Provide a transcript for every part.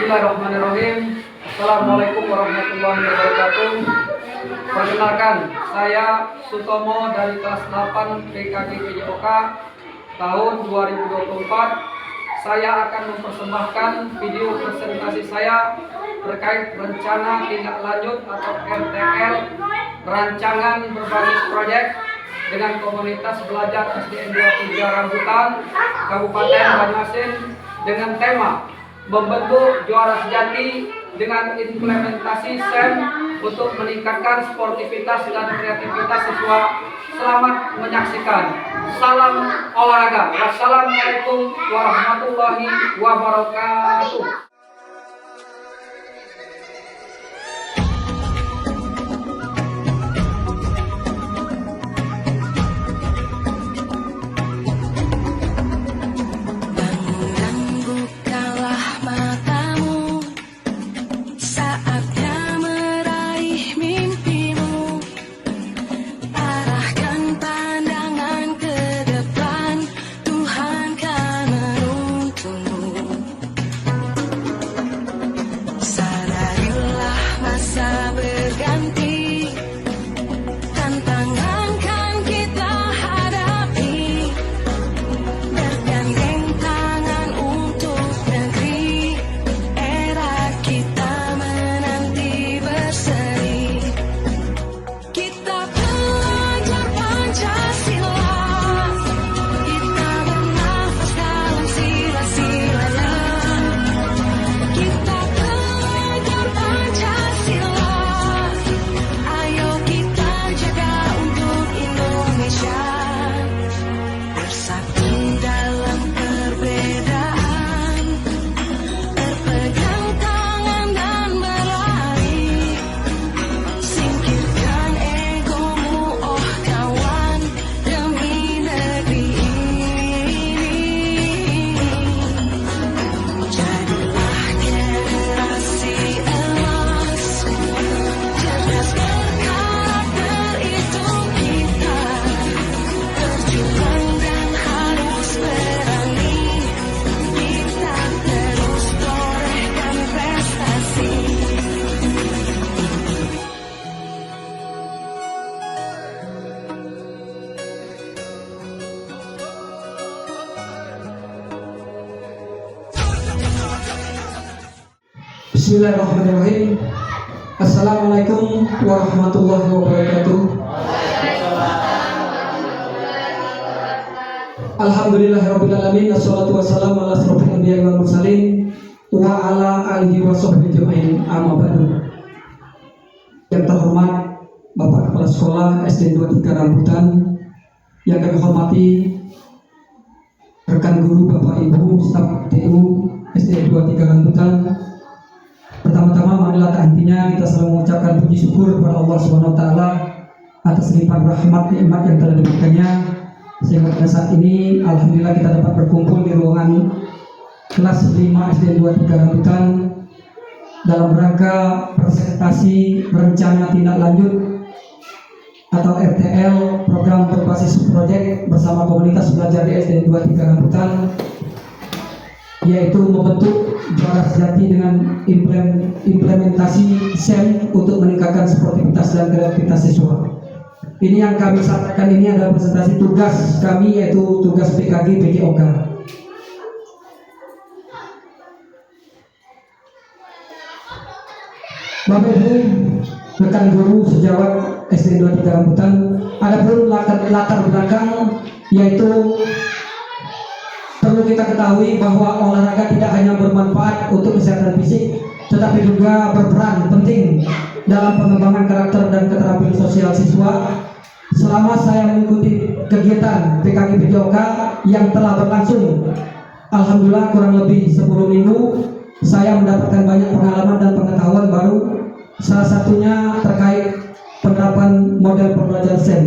Bismillahirrahmanirrahim. Assalamualaikum warahmatullahi wabarakatuh. Perkenalkan, saya Sutomo dari kelas 8 PKG PJOK tahun 2024. Saya akan mempersembahkan video presentasi saya terkait rencana tindak lanjut atau RTL rancangan berbasis proyek dengan komunitas belajar SDN 23 Rambutan Kabupaten Banyuasin dengan tema membentuk juara sejati dengan implementasi SEM untuk meningkatkan sportivitas dan kreativitas siswa. Selamat menyaksikan. Salam olahraga. Wassalamualaikum warahmatullahi wabarakatuh. Bismillahirrahmanirrahim. Assalamualaikum warahmatullahi wabarakatuh. Alhamdulillahirrahmanirrahim. Assalatu wassalamu ala asrofil anbiya'i wal mursalin wa ala alihi wa sahbihi ajma'in. Amma ba'du. Yang terhormat Bapak Kepala Sekolah SD 23 Rambutan, yang kami hormati rekan guru, Bapak Ibu staf TU SD 23 Rambutan. Pertama-tama marilah tak hentinya kita selalu mengucapkan puji syukur kepada Allah Subhanahu wa taala atas limpahan rahmat nikmat yang telah diberikannya, sehingga pada saat ini alhamdulillah kita dapat berkumpul di ruangan kelas 5 SD 23 Rambutan dalam rangka presentasi rencana tindak lanjut atau RTL program berbasis proyek bersama komunitas belajar di SD 23 Rambutan, yaitu membentuk juara sejati dengan implementasi SEM untuk meningkatkan sportivitas dan kreativitas siswa. Ini yang kami sampaikan ini adalah presentasi tugas kami, yaitu tugas PKG PJOK. Bapak Ibu, rekan guru sejawat SD 23 Rambutan, adapun latar belakang, yaitu perlu kita ketahui bahwa olahraga tidak hanya bermanfaat untuk kesehatan fisik, tetapi juga berperan penting dalam pengembangan karakter dan keterampilan sosial siswa. Selama saya mengikuti kegiatan PKG PJOK yang telah berlangsung, alhamdulillah kurang lebih 10 minggu, saya mendapatkan banyak pengalaman dan pengetahuan baru. Salah satunya terkait penerapan model pembelajaran SEM.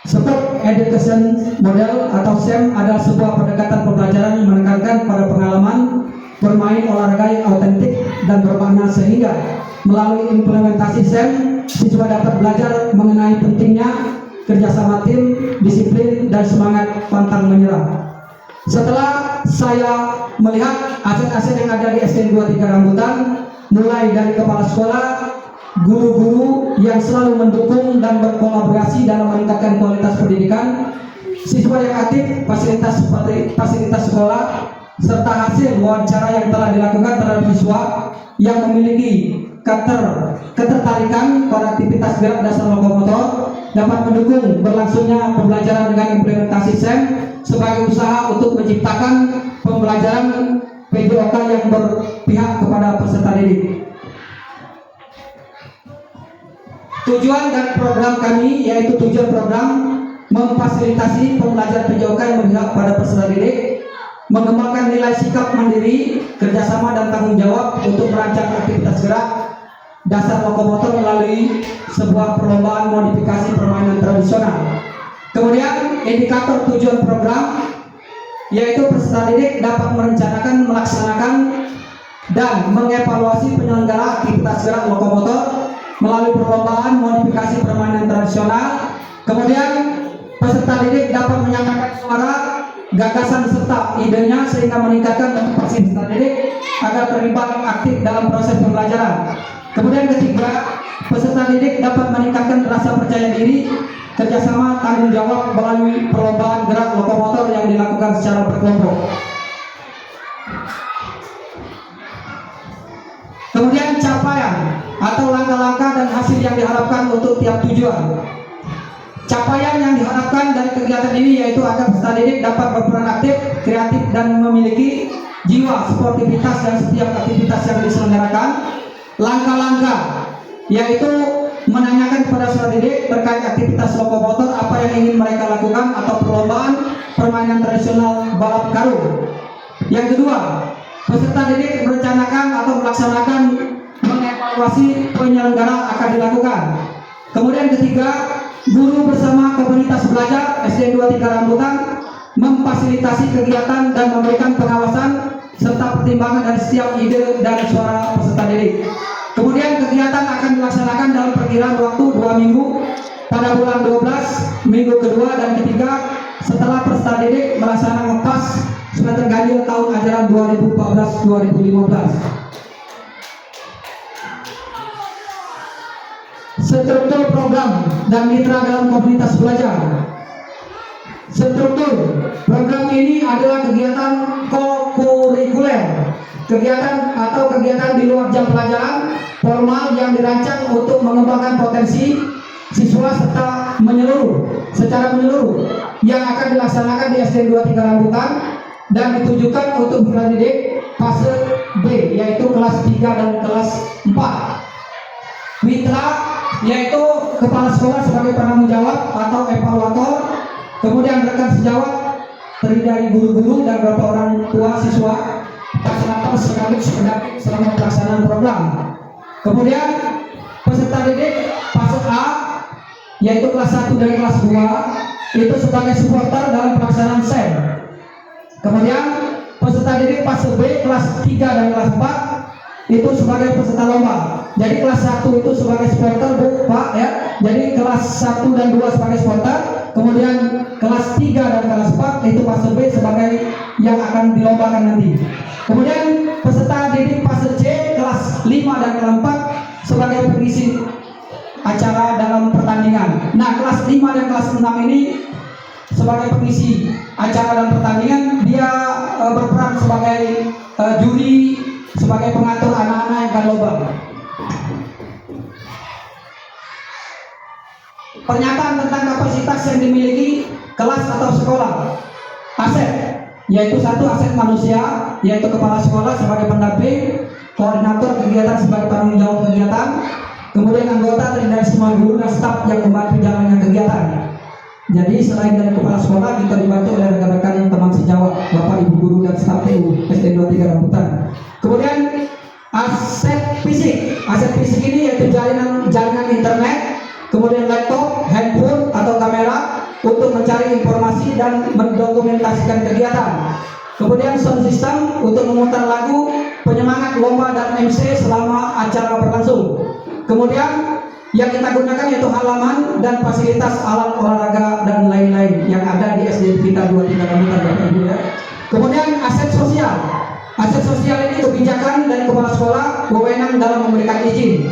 Sport Education Model atau SEM adalah sebuah pendekatan pembelajaran yang menekankan pada pengalaman bermain olahraga yang autentik dan bermakna, sehingga melalui implementasi SEM siswa dapat belajar mengenai pentingnya kerjasama tim, disiplin, dan semangat pantang menyerah. Setelah saya melihat aset-aset yang ada di SDN 23 Rambutan, mulai dari kepala sekolah, guru-guru yang selalu mendukung dan berkolaborasi dalam meningkatkan kualitas pendidikan, siswa yang aktif, fasilitas seperti fasilitas sekolah, serta hasil wawancara yang telah dilakukan terhadap siswa yang memiliki ketertarikan pada aktivitas gerak dasar lokomotor dapat mendukung berlangsungnya pembelajaran dengan implementasi SEM sebagai usaha untuk menciptakan pembelajaran PJOK yang berpihak kepada peserta didik. Tujuan dan program kami yaitu tujuan program memfasilitasi pembelajaran PJOK yang berpihak pada peserta didik, mengembangkan nilai sikap mandiri, kerjasama dan tanggung jawab untuk merancang aktivitas gerak dasar lokomotor melalui sebuah perlombaan modifikasi permainan tradisional. Kemudian indikator tujuan program yaitu peserta didik dapat merencanakan, melaksanakan dan mengevaluasi penyelenggara aktivitas gerak lokomotor melalui perlombaan modifikasi permainan tradisional. Kemudian peserta didik dapat menyampaikan suara, gagasan serta idenya sehingga meningkatkan motivasi peserta didik agar terlibat aktif dalam proses pembelajaran. Kemudian ketiga, peserta didik dapat meningkatkan rasa percaya diri, kerjasama, tanggung jawab melalui perlombaan gerak lokomotor yang dilakukan secara berkelompok. Kemudian capaian atau langkah-langkah dan hasil yang diharapkan untuk tiap tujuan. Capaian yang diharapkan dari kegiatan ini yaitu agar peserta didik dapat berperan aktif, kreatif dan memiliki jiwa sportivitas dan setiap aktivitas yang diselenggarakan. Langkah-langkah yaitu menanyakan kepada peserta didik terkait aktivitas lokomotor apa yang ingin mereka lakukan atau perlombaan permainan tradisional balap karung. Yang kedua, peserta didik merencanakan atau melaksanakan mengevaluasi penyelenggara akan dilakukan. Kemudian ketiga, guru bersama komunitas belajar SDN 23 Rambutan memfasilitasi kegiatan dan memberikan pengawasan serta pertimbangan dari setiap ide dan suara peserta didik. Kemudian kegiatan akan dilaksanakan dalam perkiraan waktu 2 minggu pada bulan 12 minggu kedua dan ketiga setelah peserta didik melaksanakan ngepas semester ganjil tahun ajaran 2014-2015. Struktur program dan mitra dalam komunitas belajar. Struktur program ini adalah kegiatan kokurikuler, kegiatan atau kegiatan di luar jam pelajaran formal yang dirancang untuk mengembangkan potensi siswa serta secara menyeluruh yang akan dilaksanakan di SDN 23 Rambutan dan ditujukan untuk peserta didik fase B yaitu kelas 3 dan kelas 4. Mitra yaitu kepala sekolah sebagai penanggung jawab atau evaluator, kemudian rekan sejawat terdiri dari guru-guru dan beberapa orang tua siswa, fasilitator sekaligus pendamping selama pelaksanaan program. Kemudian peserta didik fase A yaitu kelas 1 dan kelas 2 itu sebagai supporter dalam pelaksanaan SEM. Kemudian peserta didik fase B kelas 3 dan kelas 4 itu sebagai peserta lomba. Jadi kelas 1 itu sebagai supporter Pak ya. Jadi kelas 1 dan 2 sebagai supporter, kemudian kelas 3 dan kelas 4 itu fase B sebagai yang akan dilombakan nanti. Kemudian peserta didik fase C kelas 5 dan kelas 4 sebagai pengisi acara dalam pertandingan. Nah, kelas 5 dan kelas 6 ini sebagai pengisi acara dalam pertandingan, dia berperan sebagai juri, sebagai pengatur anak-anak yang akan lomba. Pernyataan tentang kapasitas yang dimiliki kelas atau sekolah. Aset, yaitu satu aset manusia, yaitu kepala sekolah sebagai pendamping, koordinator kegiatan sebagai penanggung jawab kegiatan, kemudian anggota terdiri dari semua guru dan staf yang membantu jalannya kegiatan. Jadi selain dari kepala sekolah, kita dibantu oleh rekan-rekan teman sejawat, bapak ibu guru dan staf TU SDN 23 Rambutan. Kemudian aset fisik. Aset fisik ini yaitu jaringan internet, kemudian laptop, handphone atau kamera untuk mencari informasi dan mendokumentasikan kegiatan. Kemudian sound system untuk memutar lagu, penyemangat lomba dan MC selama acara berlangsung. Kemudian Yang kita gunakan yaitu halaman dan fasilitas alat olahraga dan lain-lain yang ada di SD kita 23 Rambutan, Bapak Ibu ya. Kemudian aset sosial. Aset sosial ini kebijakan dari kepala sekolah wewenang dalam memberikan izin.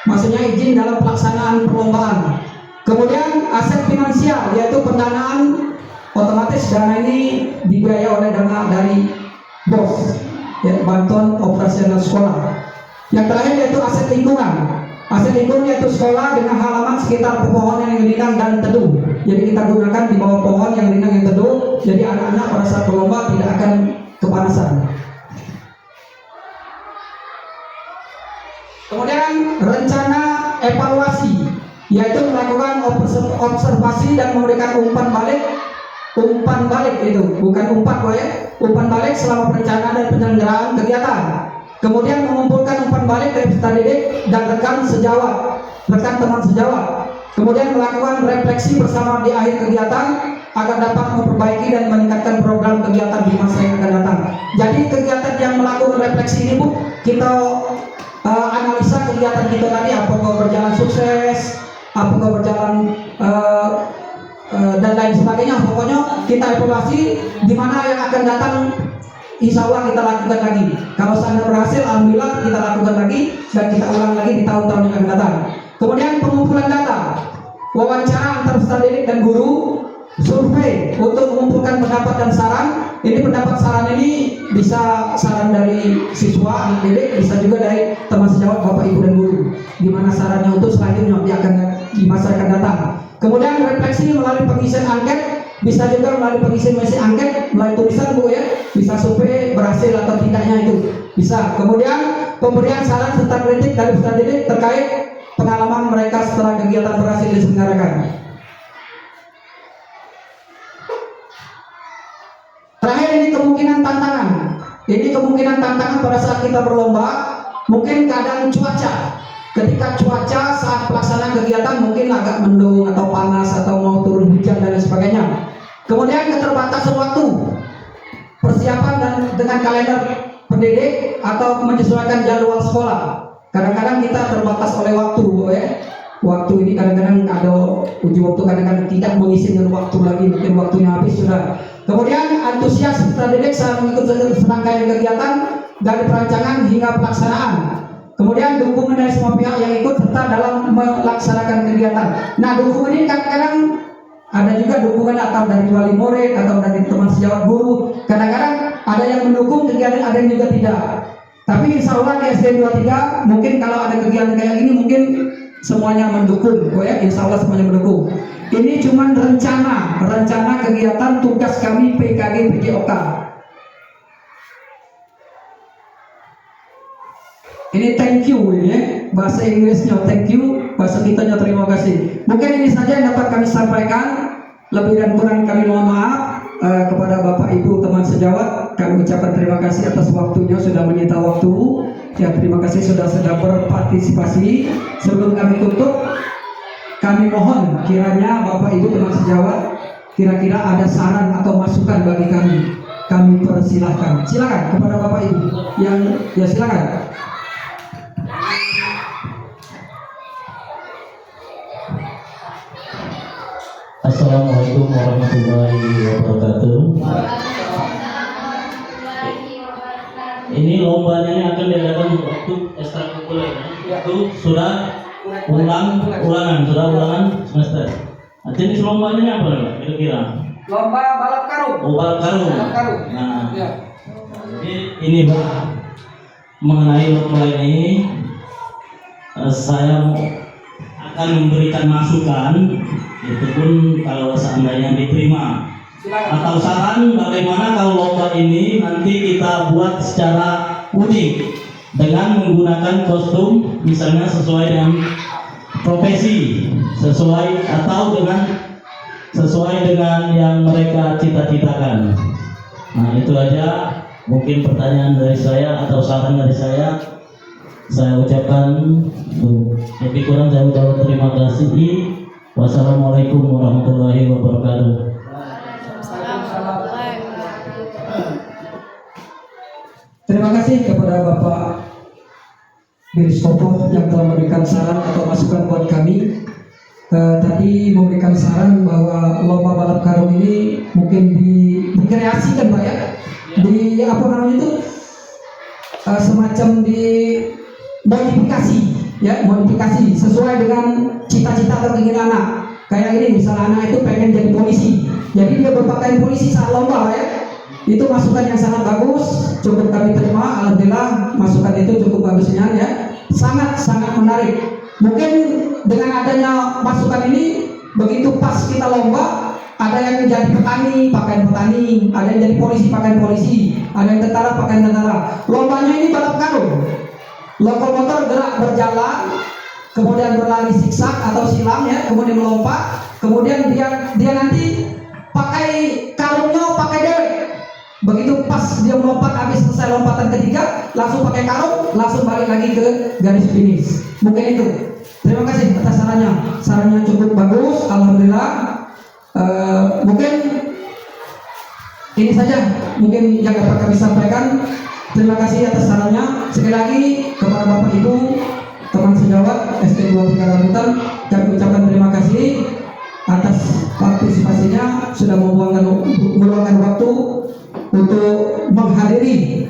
Maksudnya izin dalam pelaksanaan perlombaan. Kemudian aset finansial yaitu pendanaan, otomatis dana ini dibiayai oleh dana dari BOS, ya, bantuan operasional sekolah. Yang terakhir yaitu aset lingkungan. Aset lingkungan yaitu sekolah dengan halaman sekitar pepohonan yang rindang dan teduh. Jadi kita gunakan di bawah pohon yang rindang yang teduh. Jadi anak-anak pada saat berlomba tidak akan kepanasan. Kemudian rencana evaluasi yaitu melakukan observasi dan memberikan umpan balik itu bukan umpan balik selama perencanaan dan penyelenggaraan kegiatan. Kemudian mengumpulkan umpan balik dari peserta didik dan rekan teman sejawat. Kemudian melakukan refleksi bersama di akhir kegiatan agar dapat memperbaiki dan meningkatkan program kegiatan di masa yang akan datang. Jadi kegiatan yang melakukan refleksi ini Bu, kita analisa kegiatan kita tadi apakah berjalan sukses, apakah berjalan dan lain sebagainya. Pokoknya kita evaluasi di mana yang akan datang, insya Allah kita lakukan lagi. Kalau seandainya berhasil, alhamdulillah kita lakukan lagi dan kita ulang lagi di tahun-tahun yang akan datang. Kemudian pengumpulan data, wawancara antar peserta didik dan guru, survei untuk mengumpulkan pendapat dan saran. Ini pendapat saran ini bisa saran dari siswa, anak didik, bisa juga dari teman sejawat, bapak ibu dan guru. Gimana sarannya untuk selanjutnya di masa akan datang. Kemudian refleksi melalui pengisian angket, bisa juga melalui pengisian angket melalui tulisan Bu ya, bisa survei berhasil atau tidaknya itu bisa. Kemudian pemberian saran serta kritik dari peserta didik terkait pengalaman mereka setelah kegiatan berhasil diselenggarakan. Terakhir ini kemungkinan tantangan. Ini kemungkinan tantangan pada saat kita berlomba, mungkin keadaan cuaca. Ketika cuaca saat pelaksanaan kegiatan mungkin agak mendung atau panas atau mau turun hujan dan lain sebagainya. Kemudian keterbatasan waktu, persiapan dan dengan kalender pendidik atau menyesuaikan jadwal sekolah. Kadang-kadang kita terbatas oleh waktu, ya. Waktu ini kadang-kadang ada uji waktu, kadang-kadang tidak mengisi dengan waktu lagi, mungkin waktunya habis sudah. Kemudian antusias peserta didik saat mengikuti serangkaian kegiatan dari perancangan hingga pelaksanaan. Kemudian dukungan dari semua pihak yang ikut serta dalam melaksanakan kegiatan. Nah, dukungan ini kadang-kadang ada juga dukungan atau dari wali murid atau dari teman sejawat guru. Kadang-kadang ada yang mendukung kegiatan, ada yang juga tidak. Tapi insya Allah di SD 23 mungkin kalau ada kegiatan kayak gini mungkin semuanya mendukung, ya, insya Allah semuanya mendukung. Ini cuma rencana kegiatan tugas kami PKG PJOK. Ini thank you, ya, bahasa Inggrisnya thank you, bahasa kitanya terima kasih. Mungkin ini saja yang dapat kami sampaikan. Lebih dan kurang kami mohon maaf. Kepada Bapak Ibu teman sejawat, kami ucapkan terima kasih atas waktunya sudah menyita waktu. Ya, terima kasih sudah berpartisipasi. Sebelum kami tutup, kami mohon kiranya Bapak Ibu teman sejawat kira-kira ada saran atau masukan bagi kami persilahkan. Silakan kepada Bapak Ibu yang ya silakan. Assalamualaikum warahmatullahi wabarakatuh. Ini lombanya ini akan diadakan waktu ekstrakurikuler, itu sudah ulangan semester. Nah, jenis lombanya ini apa Pak? Kira-kira? Lomba balap karung. Oh, balap karung. Nah, Ya. jadi ini Pak, mengenai lomba ini saya akan memberikan masukan. Itu pun kalau seandainya diterima. Atau saran bagaimana kalau lomba ini nanti kita buat secara unik dengan menggunakan kostum misalnya sesuai dengan profesi, sesuai dengan yang mereka cita-citakan. Nah, itu aja mungkin pertanyaan dari saya atau saran dari saya. Saya ucapkan lebih kurang saya ucapkan terima kasih. Wassalamualaikum warahmatullahi wabarakatuh. Terima kasih kepada Bapak Bilis Kopoh yang telah memberikan saran atau masukan buat kami. Tadi memberikan saran bahwa lomba balap karung ini mungkin dikreasikan Pak ya, di apa namanya itu semacam di modifikasi ya, modifikasi sesuai dengan cita-cita atau keinginan anak. Kayak ini misalnya anak itu pengen jadi polisi, jadi dia berpakaian polisi saat lomba ya. Itu masukan yang sangat bagus, cukup kami terima. Alhamdulillah masukan itu cukup bagusnya ya, sangat menarik. Mungkin dengan adanya masukan ini, begitu pas kita lomba, ada yang jadi petani pakaian petani, ada yang jadi polisi pakaian polisi, ada yang tentara pakaian tentara. Lombanya ini balap karung, lokomotor gerak berjalan, kemudian berlari siksak atau silang ya, kemudian melompat, kemudian dia nanti pakai karungnya pakai dewek. Begitu pas dia melompat, habis selesai lompatan ketiga, langsung pakai karung, langsung balik lagi ke garis finish. Mungkin itu. Terima kasih atas sarannya cukup bagus, alhamdulillah. Mungkin ini saja mungkin yang dapat kami sampaikan. Terima kasih atas sarannya. Sekali lagi kepada Bapak Ibu, teman sejawat SD23 Rambutan, kami ucapkan terima kasih atas partisipasinya, sudah meluangkan waktu untuk menghadiri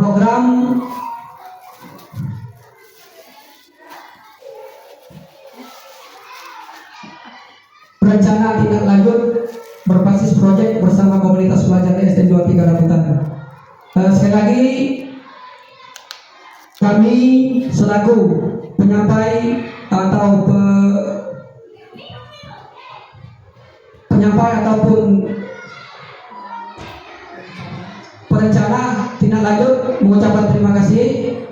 program rencana tindak lanjut berbasis proyek bersama komunitas pelajar SD23 Rambutan. Sekali lagi kami selaku penyampai ataupun perencana tindak lanjut mengucapkan terima kasih.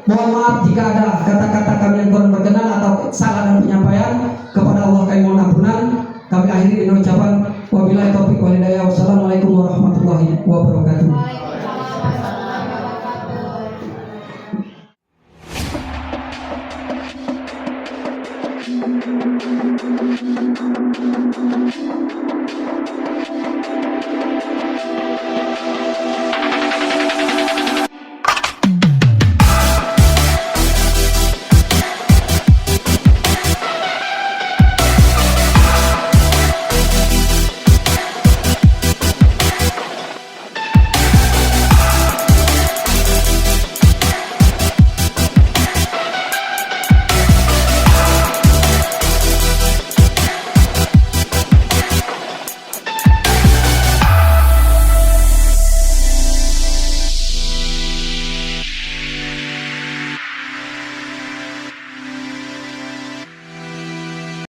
Mohon maaf jika ada kata-kata kami yang kurang berkenan atau salah dalam penyampaian. Kepada Allah kami mohon ampunan. Kami akhiri dengan ucapan wabillahi taufiq wal hidayah. Wassalamualaikum warahmatullahi wabarakatuh.